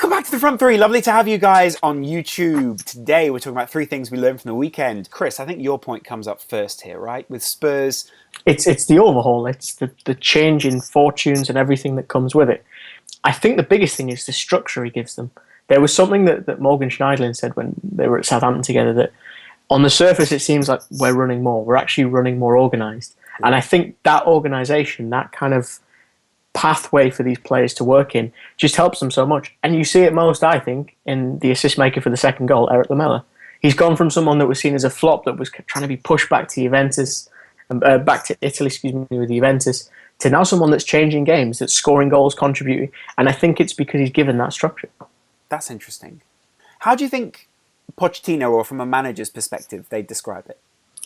Welcome back to the Front Three. Lovely to have you guys on YouTube. Today we're talking about 3 things we learned from the weekend. Chris, I think your point comes up first here, right? With Spurs. It's the overhaul. It's the change in fortunes and everything that comes with it. I think the biggest thing is the structure he gives them. There was something that Morgan Schneiderlin said when they were at Southampton together, that on the surface it seems like we're running more. We're actually running more organised. And I think that organisation, that kind of pathway for these players to work in, just helps them so much. And you see it most, I think, in the assist maker for the second goal, Eric Lamela. He's gone from someone that was seen as a flop, that was trying to be pushed back to Juventus, back to Italy, with Juventus, to now someone that's changing games, that's scoring goals, contributing. And I think it's because he's given that structure. That's interesting. How do you think Pochettino, or from a manager's perspective, they describe it?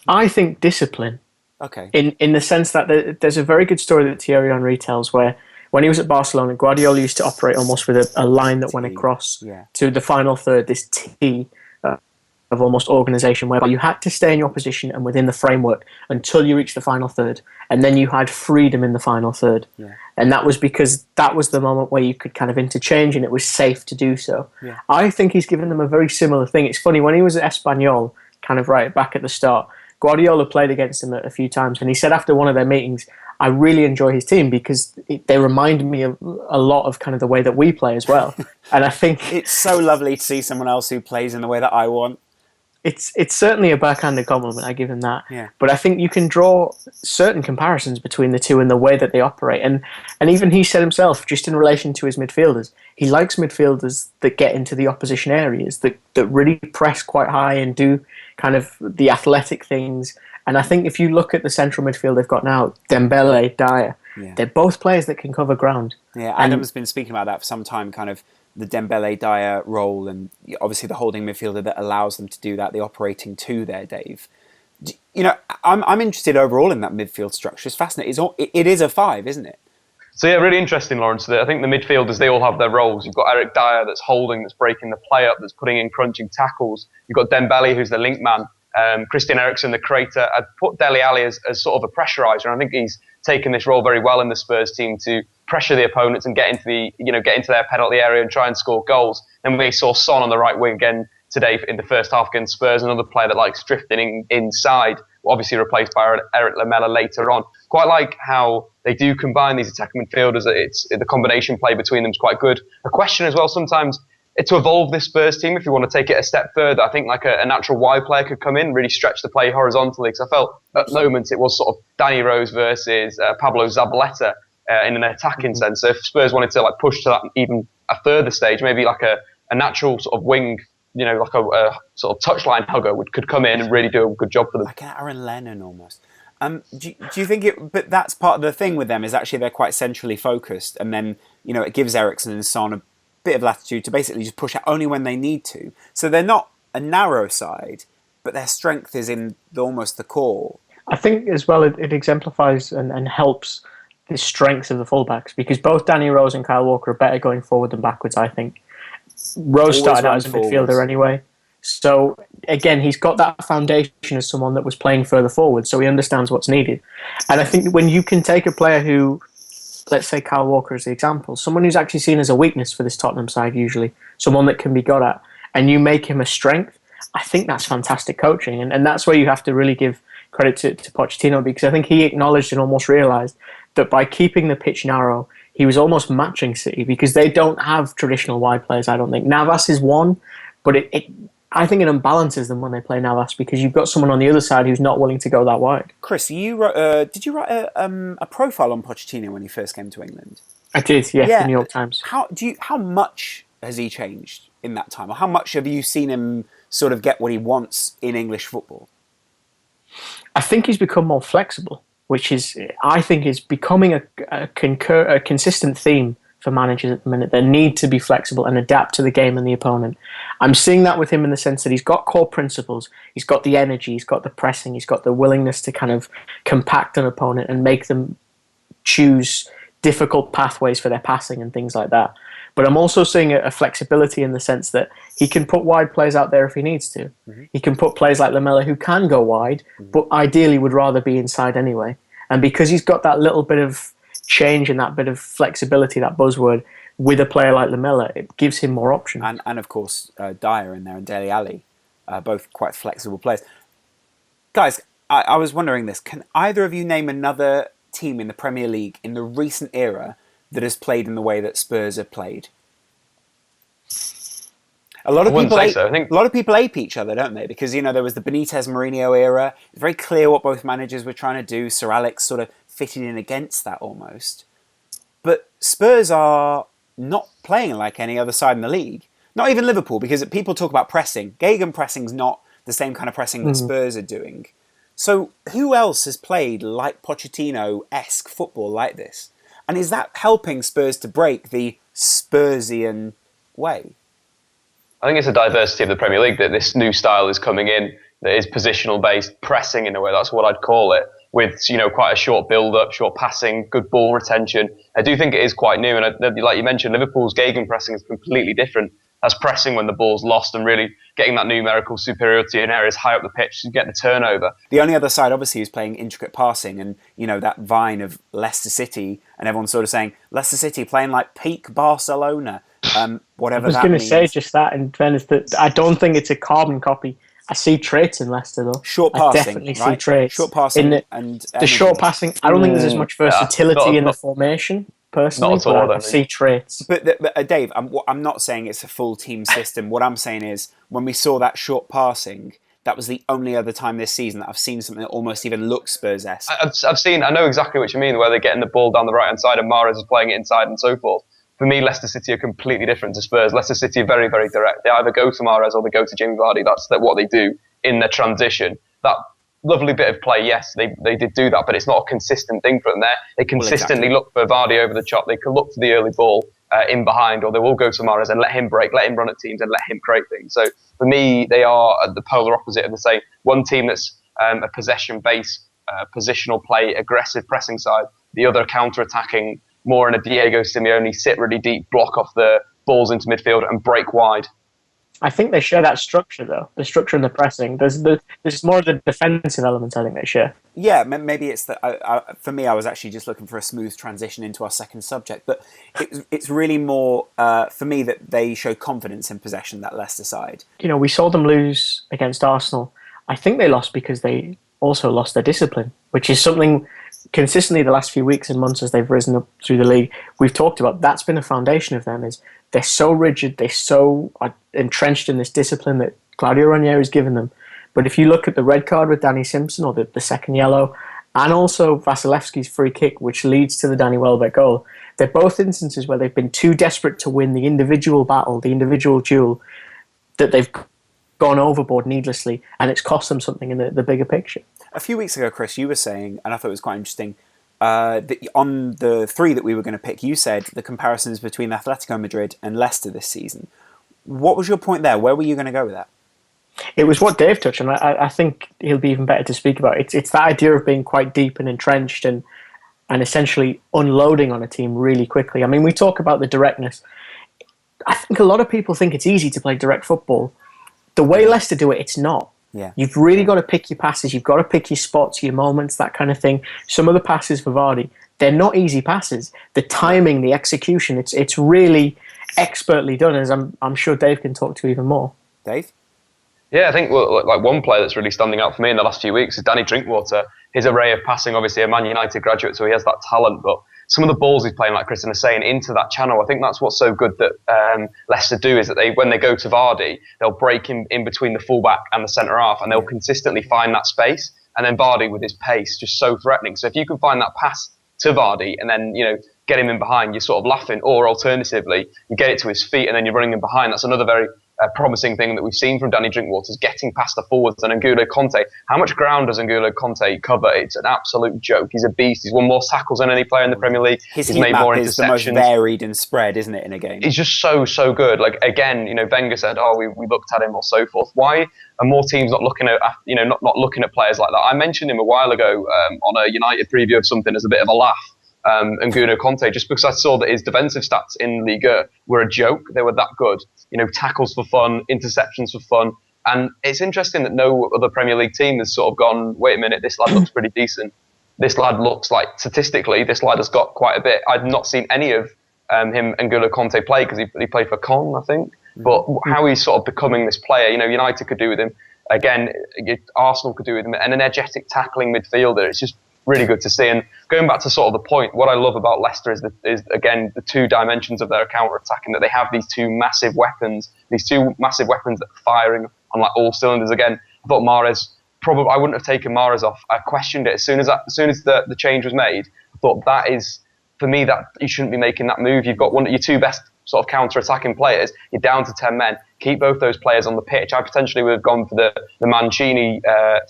I think discipline. Okay. In the sense that there's a very good story that Thierry Henry tells, where when he was at Barcelona, Guardiola used to operate almost with a line that went across to the final third, this T of almost organisation, whereby you had to stay in your position and within the framework until you reached the final third, and then you had freedom in the final third. Yeah. And that was because that was the moment where you could kind of interchange and it was safe to do so. Yeah. I think he's given them a very similar thing. It's funny, when he was at Espanyol, kind of right back at the start, Guardiola played against him a few times, and he said after one of their meetings, I really enjoy his team because they remind me of a lot of kind of the way that we play as well. And I think it's so lovely to see someone else who plays in the way that I want. It's certainly a backhanded compliment, I give him that. Yeah. But I think you can draw certain comparisons between the two and the way that they operate. And even he said himself, just in relation to his midfielders, he likes midfielders that get into the opposition areas, that really press quite high and do kind of the athletic things. And I think if you look at the central midfield they've got now, Dembele, Dyer, they're both players that can cover ground. Yeah, Adam's been speaking about that for some time, kind of the Dembele Dyer role, and obviously the holding midfielder that allows them to do that, the operating two there, Dave. You know, I'm interested overall in that midfield structure. It's fascinating. It is a 5, isn't it? So yeah, really interesting, Lawrence. I think the midfielders, they all have their roles. You've got Eric Dyer that's holding, that's breaking the play up, that's putting in crunching tackles. You've got Dembele, who's the link man. Christian Eriksen, the creator. I'd put Dele Alli as sort of a pressuriser, and I think he's taken this role very well in the Spurs team to pressure the opponents and get into their penalty area and try and score goals. And we saw Son on the right wing again today in the first half against Spurs, another player that likes drifting inside, obviously replaced by Eric Lamela later on. Quite like how they do combine these attacking midfielders. The combination play between them is quite good. A question as well sometimes, to evolve this Spurs team, if you want to take it a step further, I think like a natural wide player could come in, really stretch the play horizontally, because I felt at moments it was sort of Danny Rose versus Pablo Zabaleta in an attacking sense. So if Spurs wanted to like push to that even a further stage, maybe like a natural sort of wing, like a sort of touchline hugger could come in and really do a good job for them. Like an Aaron Lennon almost. Do you think it? But that's part of the thing with them, is actually they're quite centrally focused, and then it gives Eriksen and Son a bit of latitude to basically just push out only when they need to. So they're not a narrow side, but their strength is in almost the core. I think as well it exemplifies and helps the strengths of the fullbacks, because both Danny Rose and Kyle Walker are better going forward than backwards, I think. Rose started out as a midfielder anyway. So again, he's got that foundation as someone that was playing further forward, so he understands what's needed. And I think when you can take a player who, let's say Kyle Walker as the example, someone who's actually seen as a weakness for this Tottenham side usually, someone that can be got at, and you make him a strength, I think that's fantastic coaching. And that's where you have to really give credit to Pochettino, because I think he acknowledged and almost realised that by keeping the pitch narrow, he was almost matching City, because they don't have traditional wide players, I don't think. Navas is one, but I think it unbalances them when they play Navas, because you've got someone on the other side who's not willing to go that wide. Chris, did you write a profile on Pochettino when he first came to England? I did, yeah, the New York Times. How much has he changed in that time, or how much have you seen him sort of get what he wants in English football? I think he's become more flexible, which I think is becoming a consistent theme for managers at the minute. They need to be flexible and adapt to the game and the opponent. I'm seeing that with him in the sense that he's got core principles, he's got the energy, he's got the pressing, he's got the willingness to kind of compact an opponent and make them choose difficult pathways for their passing and things like that. But I'm also seeing a flexibility in the sense that he can put wide players out there if he needs to. Mm-hmm. He can put players like Lamela who can go wide, but ideally would rather be inside anyway. And because he's got that little bit of change and that bit of flexibility, that buzzword, with a player like Lamela, it gives him more options. And of course, Dyer in there and Dele Alli, both quite flexible players. Guys, I was wondering this. Can either of you name another team in the Premier League in the recent era that has played in the way that Spurs have played? A lot of people ape each other, don't they? Because, there was the Benitez Mourinho era. It's very clear what both managers were trying to do. Sir Alex sort of fitting in against that almost. But Spurs are not playing like any other side in the league. Not even Liverpool, because people talk about pressing. Gegenpressing's not the same kind of pressing that Spurs are doing. So who else has played like Pochettino-esque football like this? And is that helping Spurs to break the Spursian way? I think it's a diversity of the Premier League that this new style is coming in, that is positional-based pressing in a way. That's what I'd call it, with quite a short build-up, short passing, good ball retention. I do think it is quite new, and like you mentioned, Liverpool's gegenpressing is completely different. That's pressing when the ball's lost and really getting that numerical superiority in areas high up the pitch to get the turnover. The only other side, obviously, is playing intricate passing, and that vine of Leicester City, and everyone's sort of saying Leicester City playing like peak Barcelona, whatever that means. I was going to say just that, in fairness, that I don't think it's a carbon copy. I see traits in Leicester, though. Short passing, I definitely see traits. Short passing and the short passing. I don't think there's as much versatility in the formation. Personally, not at all, I see traits. But Dave, I'm not saying it's a full team system. What I'm saying is, when we saw that short passing, that was the only other time this season that I've seen something that almost even looks Spurs-esque. I know exactly what you mean, where they're getting the ball down the right-hand side and Mahrez is playing it inside and so forth. For me, Leicester City are completely different to Spurs. Leicester City are very, very direct. They either go to Mahrez or they go to Jamie Vardy. That's what they do in their transition. That lovely bit of play, yes, they did do that, but it's not a consistent thing for them there. They consistently look for Vardy over the top. They can look for the early ball in behind, or they will go to Mahrez and let him break, let him run at teams and let him create things. So for me, they are the polar opposite of the same. One team that's a possession-based, positional play, aggressive pressing side. The other counter-attacking, more in a Diego Simeone, sit really deep, block off the balls into midfield and break wide. I think they share that structure, though. The structure and the pressing. There's more of the defensive elements I think they share. Yeah, maybe it's that. For me, I was actually just looking for a smooth transition into our second subject, but it's really more for me that they show confidence in possession, that Leicester side. We saw them lose against Arsenal. I think they lost because they also lost their discipline, which is something consistently the last few weeks and months as they've risen up through the league, we've talked about. That's been a foundation of them, is they're so rigid, they're so entrenched in this discipline that Claudio Ranieri has given them. But if you look at the red card with Danny Simpson, or the second yellow, and also Vasilevsky's free kick, which leads to the Danny Welbeck goal, they're both instances where they've been too desperate to win the individual battle, the individual duel, that they've gone overboard needlessly, and it's cost them something in the bigger picture. A few weeks ago, Chris, you were saying, and I thought it was quite interesting, that on the three that we were going to pick, you said the comparisons between Atletico Madrid and Leicester this season. What was your point there? Where were you going to go with that? It was what Dave touched on. I think he'll be even better to speak about. It's that idea of being quite deep and entrenched and essentially unloading on a team really quickly. I mean, we talk about the directness. I think a lot of people think it's easy to play direct football. The way Leicester do it, it's not. Yeah. You've really got to pick your passes. You've got to pick your spots, your moments, that kind of thing. Some of the passes for Vardy, they're not easy passes. The timing, the execution, it's really expertly done, as I'm sure Dave can talk to even more. Dave? Yeah, I think like one player that's really standing out for me in the last few weeks is Danny Drinkwater. His array of passing, obviously a Man United graduate, so he has that talent, but some of the balls he's playing, like Kristen is saying, into that channel, I think that's what's so good that Leicester do, is that when they go to Vardy, they'll break in between the fullback and the centre half, and they'll consistently find that space. And then Vardy, with his pace, just so threatening. So if you can find that pass to Vardy and then get him in behind, you're sort of laughing. Or alternatively, you get it to his feet and then you're running him behind. That's another very promising thing that we've seen from Danny Drinkwater, is getting past the forwards. And N'Golo Conte, how much ground does N'Golo Conte cover? It's an absolute joke. He's a beast. He's won more tackles than any player in the Premier League. His heat map is the most varied and spread, isn't it, in a game? He's just so good. Like, again, Wenger said, we looked at him or so forth. Why are more teams not looking at not looking at players like that? I mentioned him a while ago on a United preview of something as a bit of a laugh. N'Golo Conte, just because I saw that his defensive stats in Liga were a joke. They were that good. Tackles for fun, interceptions for fun. And it's interesting that no other Premier League team has sort of gone, wait a minute, this lad looks pretty decent. This lad looks like, statistically, this lad has got quite a bit. I've not seen any of him and N'Golo Conte play because he played for Caen, I think. But how he's sort of becoming this player, United could do with him. Again, Arsenal could do with him. An energetic tackling midfielder. It's just really good to see. And going back to sort of the point, what I love about Leicester is again, the two dimensions of their counter-attacking, that they have these two massive weapons that are firing on like all cylinders. Again, I thought Mahrez, probably I wouldn't have taken Mahrez off. I questioned it as soon as the change was made. I thought that is, for me, that you shouldn't be making that move. You've got one of your two best sort of counter-attacking players. You're down to 10 men. Keep both those players on the pitch. I potentially would have gone for the Mancini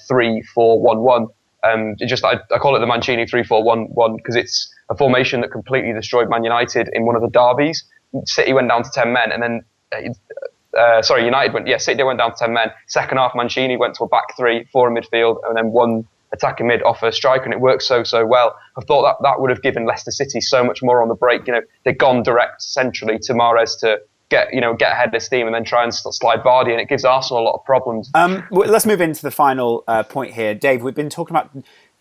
3-4-1-1. I call it the Mancini 3-4-1-1 because it's a formation that completely destroyed Man United in one of the derbies. City went down to 10 men, and then City went down to 10 men. Second half, Mancini went to a back three, four in midfield, and then one attacking mid off a striker, and it worked so well. I thought that would have given Leicester City so much more on the break. They'd gone direct centrally to Mahrez to get ahead of steam and then try and slide Vardy, and it gives Arsenal a lot of problems. Let's move into the final point here. Dave, we've been talking about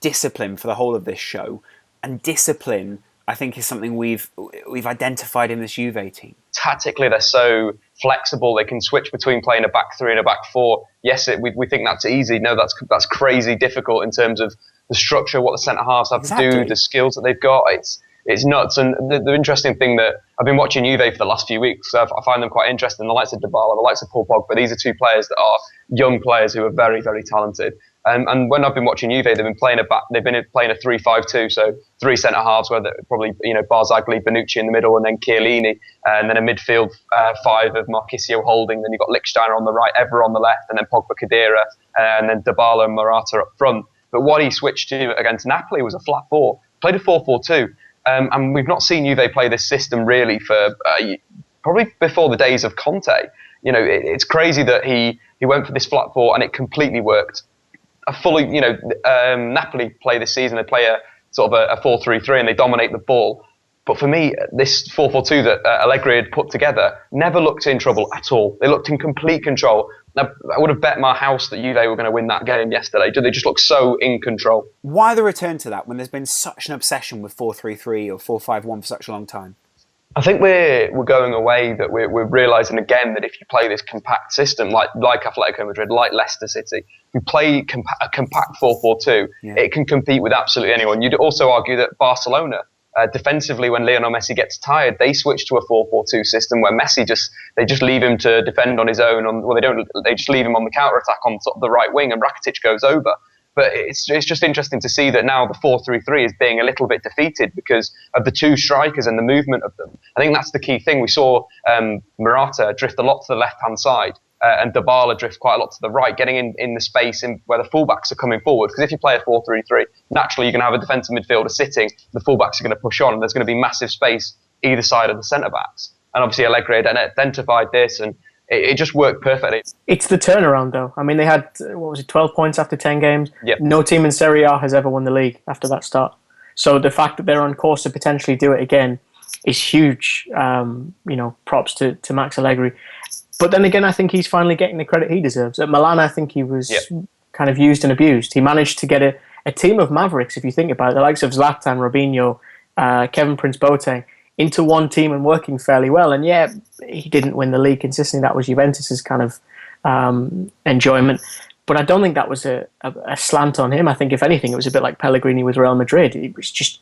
discipline for the whole of this show, and discipline, I think, is something we've identified in this Juve team. Tactically, they're so flexible. They can switch between playing a back three and a back four. Yes, we think that's easy. No, that's crazy difficult in terms of the structure, what the centre halves have to do, the skills that they've got. It's nuts. And the interesting thing that I've been watching Juve for the last few weeks, so I find them quite interesting. The likes of Dybala, the likes of Paul Pogba, these are two players that are young players who are very, very talented. And when I've been watching Juve, they've been playing a 3-5-2, so three centre halves, where probably Barzagli, Bonucci in the middle, and then Chiellini, and then a midfield five of Marchisio Holding. Then you've got Lichtsteiner on the right, Evra on the left, and then Pogba, Khedira, and then Dybala and Morata up front. But what he switched to against Napoli was a flat four. Played a 4-4-2, and we've not seen Juve play this system really for probably before the days of Conte. It's crazy that he went for this flat four and it completely worked. Napoli play this season, they play a sort of a 4-3-3 and they dominate the ball. But for me, this 4-4-2 that Allegri had put together never looked in trouble at all. They looked in complete control. Now, I would have bet my house that Juve were going to win that game yesterday. They just look so in control. Why the return to that when there's been such an obsession with 4-3-3 or 4-5-1 for such a long time? I think we're going away that we're realising again that if you play this compact system like Atletico Madrid, like Leicester City, if you play a compact 4-4-2, it can compete with absolutely anyone. You'd also argue that Barcelona, defensively, when Lionel Messi gets tired, they switch to a 4-4-2 system where Messi they just leave him to defend on his own. They just leave him on the counter attack on sort of the right wing, and Rakitic goes over. But it's just interesting to see that now the 4-3-3 is being a little bit defeated because of the two strikers and the movement of them. I think that's the key thing. We saw Morata drift a lot to the left-hand side and Dybala drift quite a lot to the right, getting in the space where the fullbacks are coming forward. Because if you play a 4-3-3, naturally you're going to have a defensive midfielder sitting, the fullbacks are going to push on, and there's going to be massive space either side of the centre-backs. And obviously Allegri had identified this, and it just worked perfectly. It's the turnaround, though. I mean, they had, 12 points after 10 games? Yep. No team in Serie A has ever won the league after that start. So the fact that they're on course to potentially do it again is huge. Props to Max Allegri. But then again, I think he's finally getting the credit he deserves. At Milan, I think he was kind of used and abused. He managed to get a team of mavericks, if you think about it, the likes of Zlatan, Robinho, Kevin Prince Boateng, into one team and working fairly well. And he didn't win the league consistently. That was Juventus's kind of enjoyment. But I don't think that was a slant on him. I think, if anything, it was a bit like Pellegrini with Real Madrid. He was just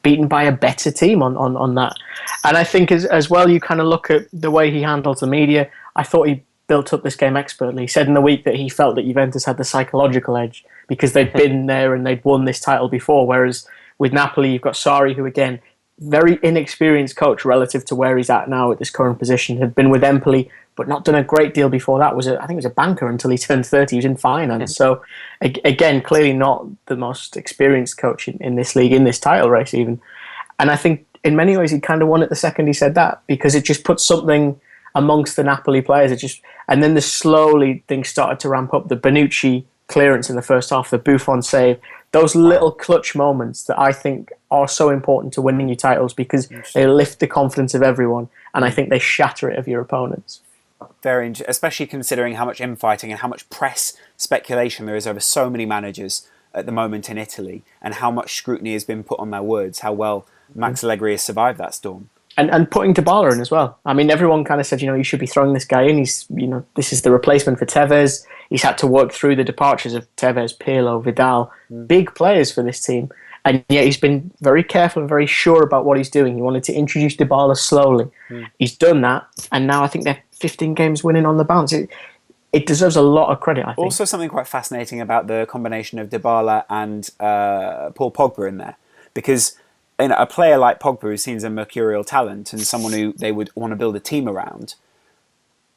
beaten by a better team on that. And I think as well, you kind of look at the way he handles the media. I thought he built up this game expertly. He said in the week that he felt that Juventus had the psychological edge because they'd been there and they'd won this title before. Whereas with Napoli, you've got Sarri, who, again, very inexperienced coach relative to where he's at now at this current position, had been with Empoli, but not done a great deal before that. I think he was a banker until he turned 30. He was in finance. So, again, clearly not the most experienced coach in this league, in this title race even. And I think in many ways he kind of won it the second he said that, because it just put something amongst the Napoli players. And then slowly things started to ramp up. The Bonucci clearance in the first half, the Buffon save, those little clutch moments that I think are so important to winning your titles because they lift the confidence of everyone, and I think they shatter it of your opponents. Very, especially considering how much infighting and how much press speculation there is over so many managers at the moment in Italy, and how much scrutiny has been put on their words, how well Max Allegri has survived that storm. And putting Dybala in as well. I mean, everyone kind of said, you should be throwing this guy in. He's, this is the replacement for Tevez. He's had to work through the departures of Tevez, Pirlo, Vidal, big players for this team. And yet he's been very careful and very sure about what he's doing. He wanted to introduce Dybala slowly. He's done that, and now I think they're 15 games winning on the bounce. It deserves a lot of credit, I think. Also, something quite fascinating about the combination of Dybala and Paul Pogba in there, because a player like Pogba, who seems a mercurial talent and someone who they would want to build a team around,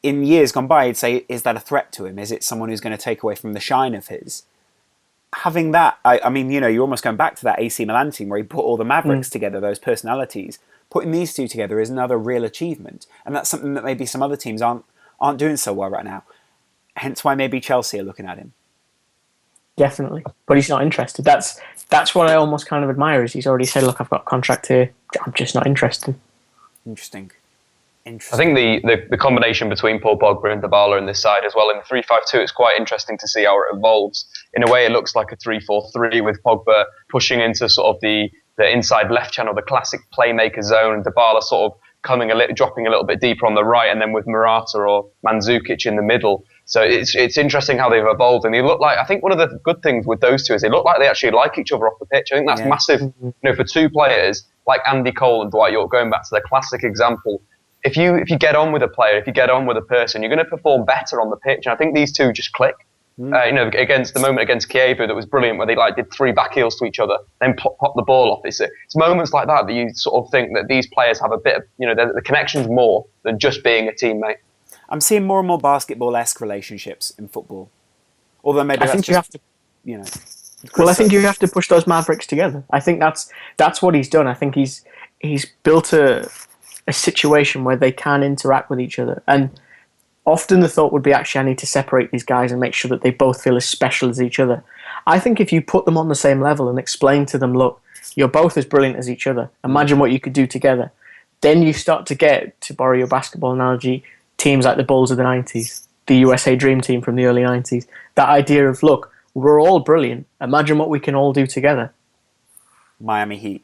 in years gone by, you'd say, is that a threat to him? Is it someone who's going to take away from the shine of his? Having that, I mean, you're almost going back to that AC Milan team where he put all the Mavericks together, those personalities. Putting these two together is another real achievement, and that's something that maybe some other teams aren't doing so well right now. Hence why maybe Chelsea are looking at him. Definitely, but he's not interested. That's what I almost kind of admire. Is he's already said, "Look, I've got a contract here. I'm just not interested." Interesting. I think the combination between Paul Pogba and Dybala in this side as well in the 3-5-2, it's quite interesting to see how it evolves. In a way, it looks like a 3-4-3 with Pogba pushing into sort of the inside left channel, the classic playmaker zone, and Dybala sort of dropping a little bit deeper on the right, and then with Morata or Mandzukic in the middle. So it's interesting how they've evolved, and they look like, I think one of the good things with those two is they look like they actually like each other off the pitch. I think that's massive, for two players like Andy Cole and Dwight York, going back to the classic example. If you get on with a player, if you get on with a person, you're going to perform better on the pitch. And I think these two just click. Against the moment against Kiev, that was brilliant, where they did 3 back heels to each other, then pop the ball off. It's moments like that you sort of think that these players have a bit of, the connection's more than just being a teammate. I'm seeing more and more basketball-esque relationships in football. Although maybe I think you have to. Well, I think you have to push those Mavericks together. I think that's what he's done. I think he's built a situation where they can interact with each other. And often the thought would be, actually, I need to separate these guys and make sure that they both feel as special as each other. I think if you put them on the same level and explain to them, look, you're both as brilliant as each other. Imagine what you could do together. Then you start to get, to borrow your basketball analogy, teams like the Bulls of the 90s, the USA Dream Team from the early 90s. That idea of, look, we're all brilliant. Imagine what we can all do together. Miami Heat,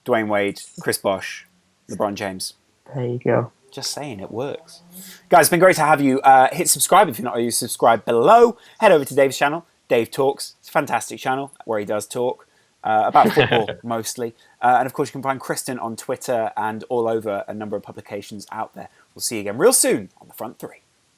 Dwayne Wade, Chris Bosh, LeBron James. There you go. Just saying, it works. Guys, it's been great to have you. Hit subscribe if you're not already subscribed below. Head over to Dave's channel, Dave Talks. It's a fantastic channel where he does talk about football mostly. And of course, you can find Kristen on Twitter and all over a number of publications out there. We'll see you again real soon on The Front Three.